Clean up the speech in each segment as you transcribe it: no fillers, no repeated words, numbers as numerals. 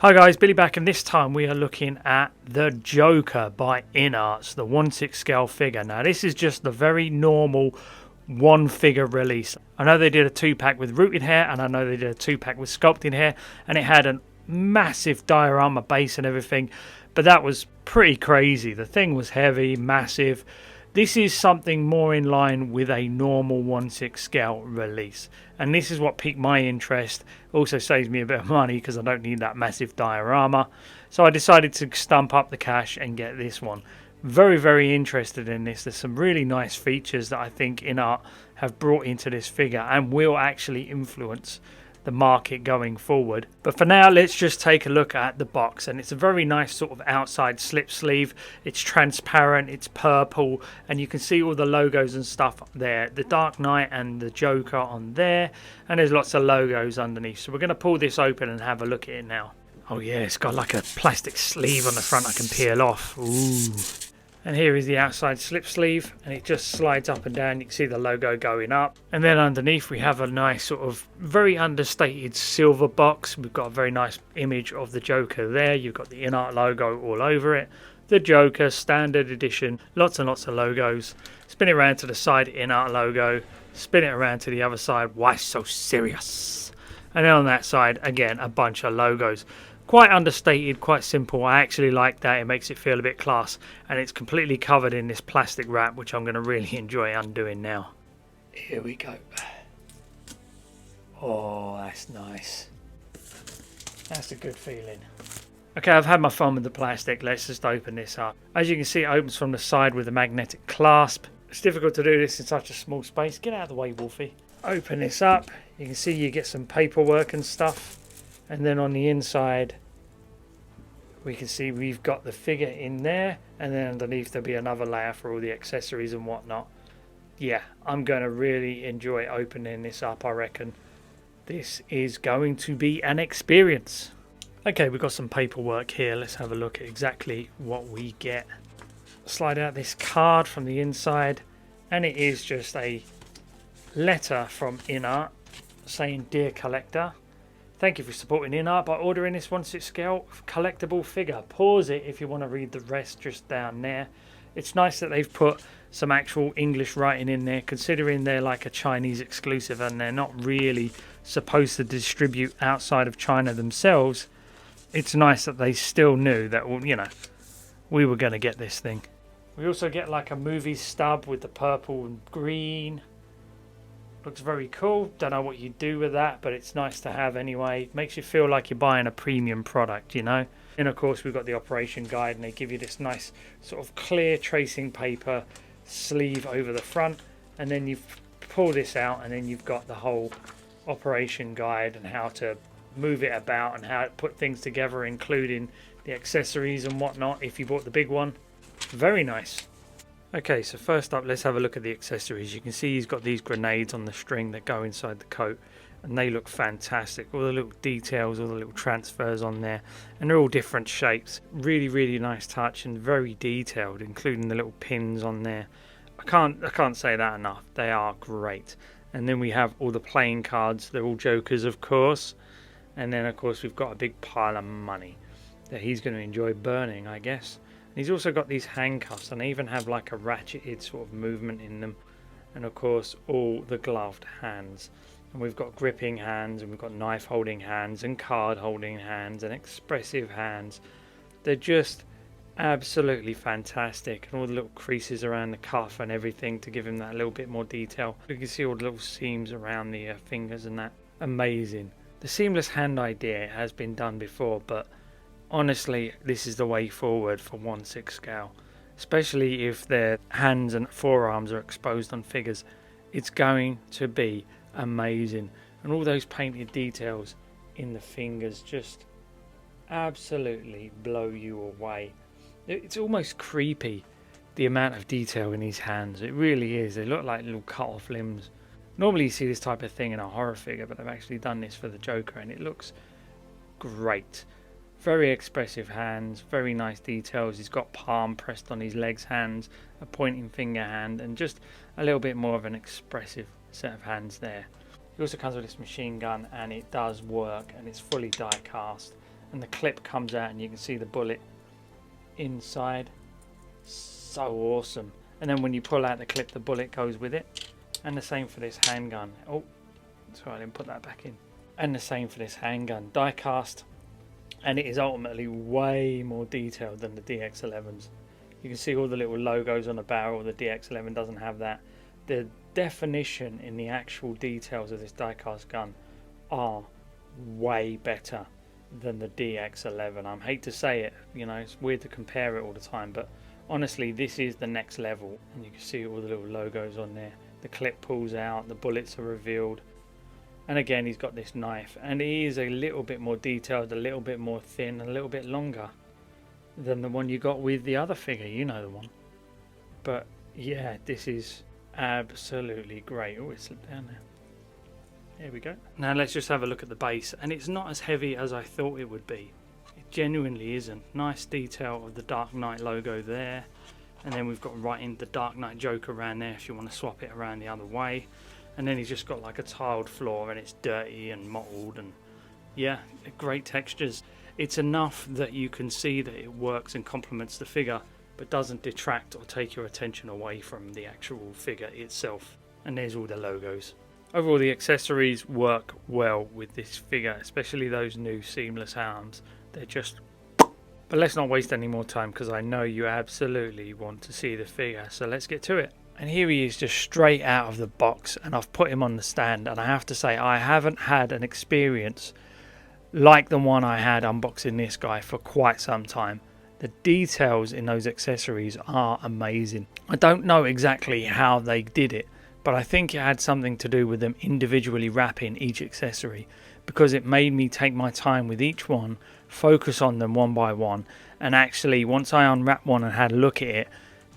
Hi guys, Billy back, and this time we are looking at the Joker by Inart, the 1/6 scale figure. Now this is just the very normal one figure release. I know they did a 2-pack with rooted hair, and I know they did a 2-pack with sculpted hair, and it had a massive diorama base and everything, but that was pretty crazy. The thing was heavy, massive. This is something more in line with a normal 1/6 scale release, and this is what piqued my interest. Also saves me a bit of money because I don't need that massive diorama, so I decided to stump up the cash and get this one. Very interested in this. There's some really nice features that I think Inart have brought into this figure and will actually influence the market going forward. But for now, let's just take a look at the box, and it's a very nice sort of outside slip sleeve. It's transparent, it's purple, and you can see all the logos and stuff there, the Dark Knight and the Joker on there, and there's lots of logos underneath. So we're going to pull this open and have a look at it now. Oh yeah, it's got like a plastic sleeve on the front I can peel off. Ooh. And here is the outside slip sleeve, and it just slides up and down. You can see the logo going up, and then underneath we have a nice sort of very understated silver box. We've got a very nice image of the Joker there. You've got the Inart logo all over it. The Joker standard edition, lots and lots of logos. Spin it around to the side, Inart logo. Spin it around to the other side, why so serious? And then on that side again, a bunch of logos. Quite understated, quite simple. I actually like that. It makes it feel a bit class, and it's completely covered in this plastic wrap, which I'm going to really enjoy undoing now. Here we go. Oh, that's nice. That's a good feeling. Okay, I've had my fun with the plastic. Let's just open this up. As you can see, it opens from the side with a magnetic clasp. It's difficult to do this in such a small space. Get out of the way, Wolfie. Open this up. You can see you get some paperwork and stuff. And then on the inside, we can see we've got the figure in there, and then underneath there'll be another layer for all the accessories and whatnot. Yeah, I'm going to really enjoy opening this up, I reckon. This is going to be an experience. Okay, we've got some paperwork here. Let's have a look at exactly what we get. Slide out this card from the inside, and it is just a letter from Inart saying, "Dear collector, thank you for supporting Inart by ordering this 1/6 scale collectible figure. Pause it if you want to read the rest just down there." It's nice that they've put some actual English writing in there, considering they're like a Chinese exclusive and they're not really supposed to distribute outside of China themselves. It's nice that they still knew that, well, you know, we were going to get this thing. We also get like a movie stub with the purple and green. Looks very cool. Don't know what you do with that, but it's nice to have anyway. Makes you feel like you're buying a premium product, you know. And of course we've got the operation guide, and they give you this nice sort of clear tracing paper sleeve over the front, and then you pull this out, and then you've got the whole operation guide and how to move it about and how to put things together, including the accessories and whatnot if you bought the big one. Very nice. Okay, so first up, let's have a look at the accessories. You can see he's got these grenades on the string that go inside the coat, and they look fantastic. All the little details, all the little transfers on there, and they're all different shapes. Really nice touch and very detailed, including the little pins on there. I can't say that enough. They are great. And then we have all the playing cards. They're all Jokers, of course. And then, of course, we've got a big pile of money that he's going to enjoy burning, I guess. He's also got these handcuffs, and they even have like a ratcheted sort of movement in them. And of course, all the gloved hands. And we've got gripping hands, and we've got knife holding hands, and card holding hands, and expressive hands. They're just absolutely fantastic. And all the little creases around the cuff and everything to give him that little bit more detail. You can see all the little seams around the fingers and that. Amazing. The seamless hand idea has been done before, but honestly, this is the way forward for 1/6 scale, especially if their hands and forearms are exposed on figures. It's going to be amazing, and all those painted details in the fingers just absolutely blow you away. It's almost creepy, the amount of detail in his hands. It really is. They look like little cut off limbs. Normally you see this type of thing in a horror figure, but they've actually done this for the Joker, and it looks great. Very expressive hands, very nice details. He's got palm pressed on his legs hands, a pointing finger hand, and just a little bit more of an expressive set of hands there. He also comes with this machine gun, and it does work, and it's fully die cast. and the clip comes out and you can see the bullet inside. So awesome. And then when you pull out the clip, the bullet goes with it. And the same for this handgun. Oh, sorry, I didn't put that back in. And the same for this handgun. Die cast, and it is ultimately way more detailed than the DX11s. You can see all the little logos on the barrel. The DX11 doesn't have that. The definition in the actual details of this die-cast gun are way better than the DX11. I hate to say it, you know, it's weird to compare it all the time, but honestly, this is the next level. And you can see all the little logos on there. The clip pulls out, the bullets are revealed. And again, he's got this knife, and he is a little bit more detailed, a little bit more thin, and a little bit longer than the one you got with the other figure. You know the one. But yeah, this is absolutely great. Oh, it slipped down there. There we go. Now let's just have a look at the base, and it's not as heavy as I thought it would be. It genuinely isn't. Nice detail of the Dark Knight logo there, and then we've got right in the Dark Knight Joker around there if you want to swap it around the other way. And then he's just got like a tiled floor, and it's dirty and mottled, and yeah, great textures. It's enough that you can see that it works and complements the figure, but doesn't detract or take your attention away from the actual figure itself. And there's all the logos. Overall, the accessories work well with this figure, especially those new seamless arms. They're just... But let's not waste any more time, because I know you absolutely want to see the figure, so let's get to it. And here he is, just straight out of the box, and I've put him on the stand, and I have to say I haven't had an experience like the one I had unboxing this guy for quite some time. The details in those accessories are amazing. I don't know exactly how they did it, but I think it had something to do with them individually wrapping each accessory, because it made me take my time with each one, focus on them one by one, and actually once I unwrapped one and had a look at it,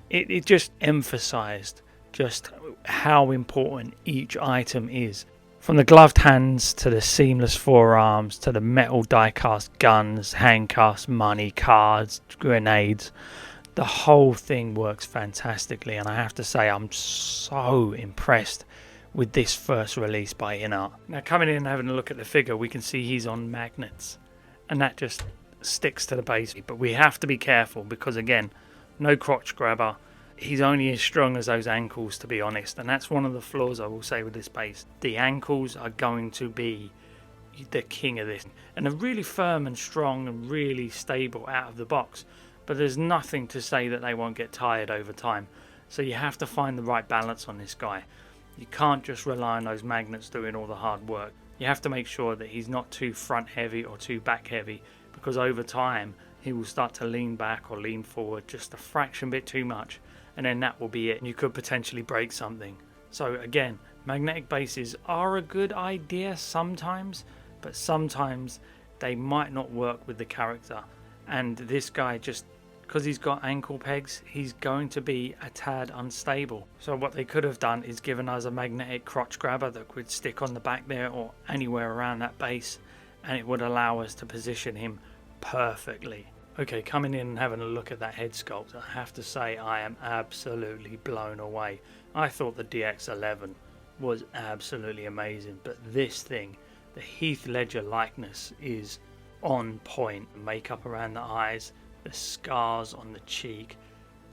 it just emphasized just how important each item is. From the gloved hands to the seamless forearms to the metal die-cast guns, handcuffs, money, cards, grenades, the whole thing works fantastically, and I have to say I'm so impressed with this first release by Inart. Now coming in and having a look at the figure, we can see he's on magnets, and that just sticks to the base, but we have to be careful because again, no crotch grabber. He's only as strong as those ankles, to be honest, and that's one of the flaws I will say with this base. The ankles are going to be the king of this, and they're really firm and strong and really stable out of the box, but there's nothing to say that they won't get tired over time. So you have to find the right balance on this guy. You can't just rely on those magnets doing all the hard work. You have to make sure that he's not too front heavy or too back heavy, because over time he will start to lean back or lean forward just a fraction bit too much, and then that will be it. You could potentially break something. So again, magnetic bases are a good idea sometimes, but sometimes they might not work with the character. And this guy, just because he's got ankle pegs, he's going to be a tad unstable. So what they could have done is given us a magnetic crotch grabber that could stick on the back there or anywhere around that base, and it would allow us to position him perfectly. Okay, coming in and having a look at that head sculpt, I have to say I am absolutely blown away. I thought the DX11 was absolutely amazing, but this thing, the Heath Ledger likeness, is on point. Makeup around the eyes, the scars on the cheek,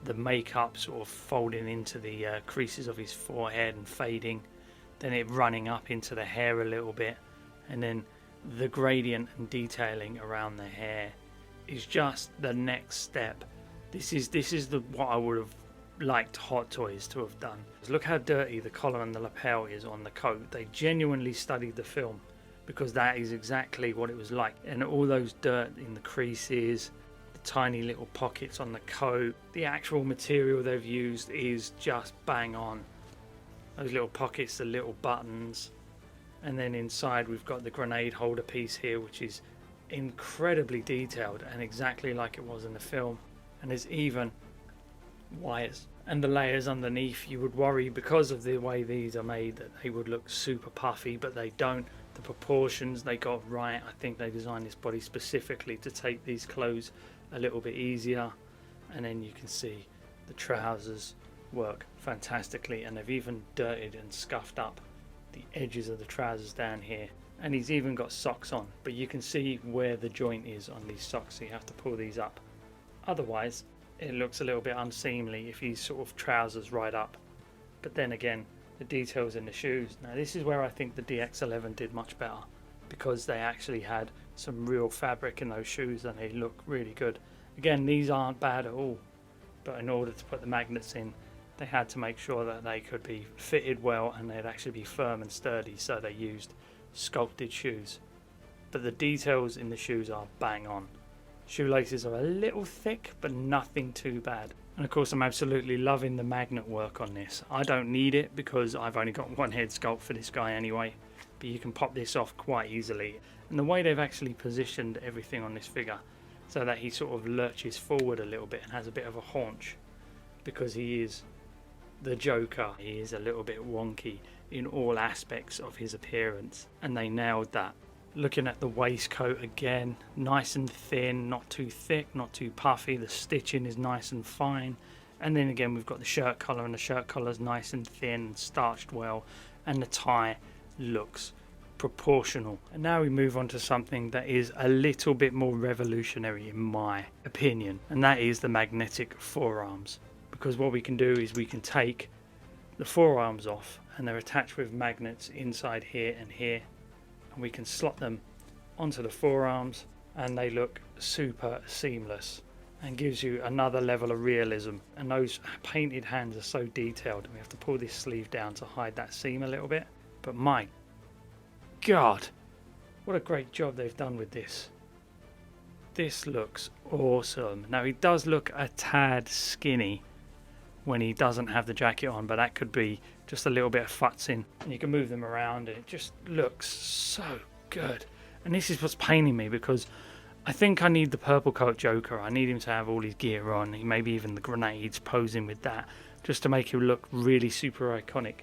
the makeup sort of folding into the creases of his forehead and fading, then it running up into the hair a little bit, and then the gradient and detailing around the hair is just the next step. This is what I would have liked Hot Toys to have done. Look how dirty the collar and the lapel is on the coat. They genuinely studied the film, because that is exactly what it was like. And all those dirt in the creases, the tiny little pockets on the coat, the actual material they've used is just bang on. Those little pockets, the little buttons, and then inside we've got the grenade holder piece here, which is incredibly detailed and exactly like it was in the film. And there's even wires and the layers underneath. You would worry, because of the way these are made, that they would look super puffy, but they don't. The proportions they got right. I think they designed this body specifically to take these clothes a little bit easier. And then you can see the trousers work fantastically, and they've even dirtied and scuffed up the edges of the trousers down here, And he's even got socks on, but you can see where the joint is on these socks, so you have to pull these up. Otherwise it looks a little bit unseemly if he's sort of trousers right up. But then again, the details in the shoes, now this is where I think the DX11 did much better, because they actually had some real fabric in those shoes and they look really good. Again, these aren't bad at all, but in order to put the magnets in, they had to make sure that they could be fitted well and they'd actually be firm and sturdy, so they used sculpted shoes. But the details in the shoes are bang on. Shoelaces are a little thick, but nothing too bad. And of course I'm absolutely loving the magnet work on this. I don't need it because I've only got one head sculpt for this guy anyway, but you can pop this off quite easily. And the way they've actually positioned everything on this figure, so that he sort of lurches forward a little bit and has a bit of a haunch, because he is the Joker. He is a little bit wonky in all aspects of his appearance, and they nailed that. Looking at the waistcoat again, nice and thin, not too thick, not too puffy. The stitching is nice and fine. And then again we've got the shirt collar, and the shirt collar is nice and thin and starched well, and the tie looks proportional. And now we move on to something that is a little bit more revolutionary in my opinion, and that is the magnetic forearms. Because what we can do is we can take the forearms off, and they're attached with magnets inside here and here, and we can slot them onto the forearms, and they look super seamless and gives you another level of realism. And those painted hands are so detailed, and we have to pull this sleeve down to hide that seam a little bit, but my god, what a great job they've done with this. This looks awesome. Now he does look a tad skinny when he doesn't have the jacket on, but that could be just a little bit of futzing, and you can move them around and it just looks so good. And this is what's paining me, because I think I need the purple coat Joker. I need him to have all his gear on, maybe even the grenades, posing with that, just to make him look really super iconic.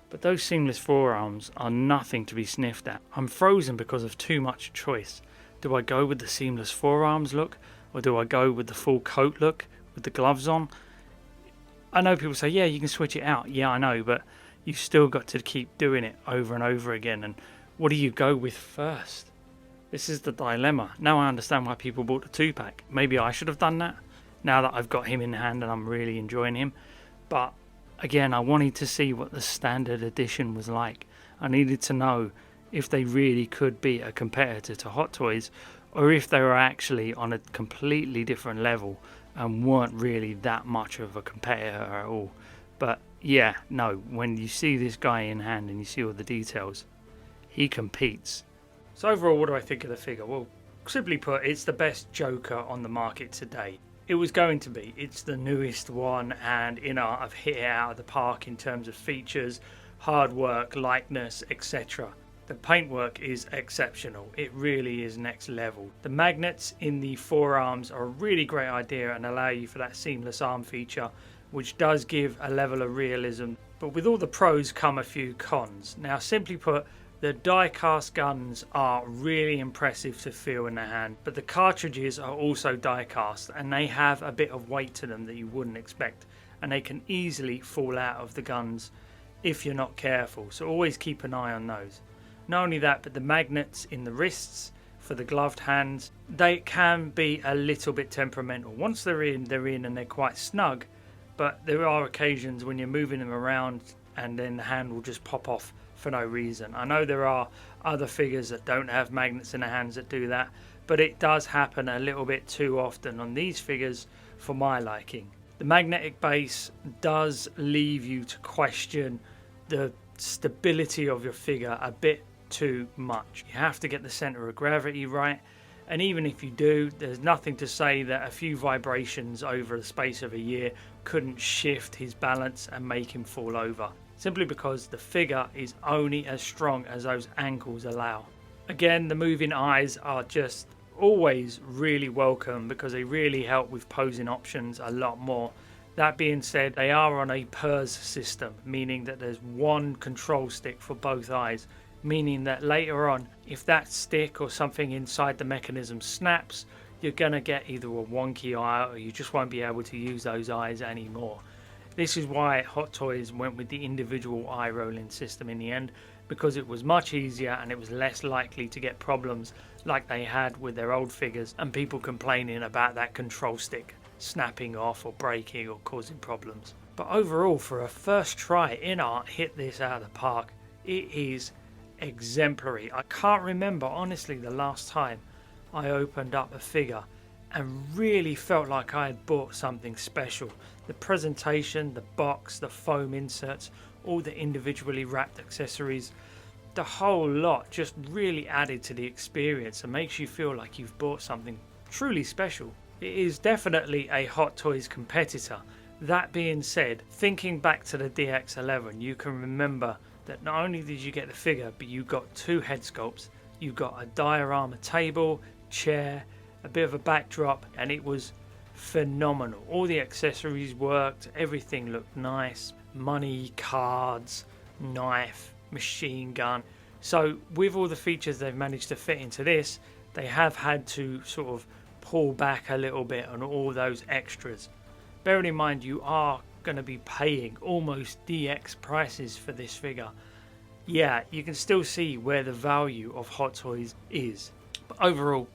But those seamless forearms are nothing to be sniffed at. I'm frozen because of too much choice. Do I go with the seamless forearms look, or do I go with the full coat look with the gloves on? I know people say, yeah, you can switch it out. Yeah, I know, but you've still got to keep doing it over and over again. And what do you go with first? This is the dilemma. Now I understand why people bought the 2-pack. Maybe I should have done that, now that I've got him in hand and I'm really enjoying him. But again, I wanted to see what the standard edition was like. I needed to know if they really could be a competitor to Hot Toys, or if they were actually on a completely different level and weren't really that much of a competitor at all. But yeah, no, when you see this guy in hand and you see all the details, he competes. So overall, what do I think of the figure? Well, simply put, it's the best Joker on the market today. It was going to be. It's the newest one, and Inart have hit it out of the park in terms of features, hard work, likeness, etc. The paintwork is exceptional. It really is next level. The magnets in the forearms are a really great idea and allow you for that seamless arm feature, which does give a level of realism. But with all the pros come a few cons. Now, simply put, the die-cast guns are really impressive to feel in the hand, but the cartridges are also die-cast, and they have a bit of weight to them that you wouldn't expect, and they can easily fall out of the guns if you're not careful, so always keep an eye on those. Not only that, but the magnets in the wrists for the gloved hands, they can be a little bit temperamental. Once they're in and they're quite snug, but there are occasions when you're moving them around and then the hand will just pop off for no reason. I know there are other figures that don't have magnets in the hands that do that, but it does happen a little bit too often on these figures for my liking. The magnetic base does leave you to question the stability of your figure a bit too much. You have to get the center of gravity right, and even if you do, there's nothing to say that a few vibrations over the space of a year couldn't shift his balance and make him fall over, simply because the figure is only as strong as those ankles allow. Again, the moving eyes are just always really welcome because they really help with posing options a lot more. That being said, they are on a PERS system, meaning that there's one control stick for both eyes, meaning that later on, if that stick or something inside the mechanism snaps, you're going to get either a wonky eye or you just won't be able to use those eyes anymore. This is why Hot Toys went with the individual eye rolling system in the end. because it was much easier and it was less likely to get problems like they had with their old figures and people complaining about that control stick snapping off or breaking or causing problems. But overall, for a first try, Inart hit this out of the park. It is exemplary. I can't remember honestly the last time I opened up a figure and really felt like I had bought something special. The presentation, the box, the foam inserts, all the individually wrapped accessories, the whole lot just really added to the experience and makes you feel like you've bought something truly special. It is definitely a Hot Toys competitor. That being said, thinking back to the DX11, you can remember that not only did you get the figure, but you got 2 head sculpts, you got a diorama table, chair, a bit of a backdrop, and it was phenomenal. All the accessories worked, everything looked nice. Money, cards, knife, machine gun. So with all the features they've managed to fit into this, they have had to sort of pull back a little bit on all those extras. Bearing in mind you are going to be paying almost DX prices for this figure. Yeah, you can still see where the value of Hot Toys is. But overall,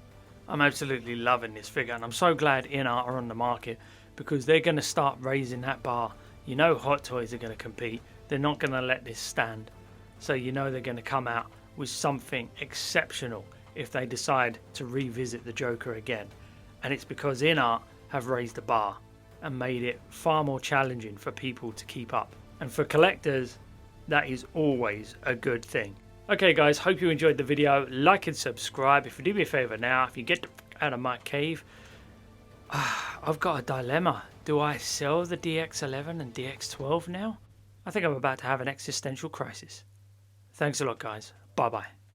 I'm absolutely loving this figure, and I'm so glad Inart are on the market because they're going to start raising that bar. You know Hot Toys are going to compete. They're not going to let this stand. So you know they're going to come out with something exceptional if they decide to revisit the Joker again. And it's because Inart have raised the bar and made it far more challenging for people to keep up. And for collectors, that is always a good thing. Okay guys, hope you enjoyed the video. Like and subscribe. If you do me a favour now, if you get out of my cave, I've got a dilemma. Do I sell the DX11 and DX12 now? I think I'm about to have an existential crisis. Thanks a lot guys. Bye bye.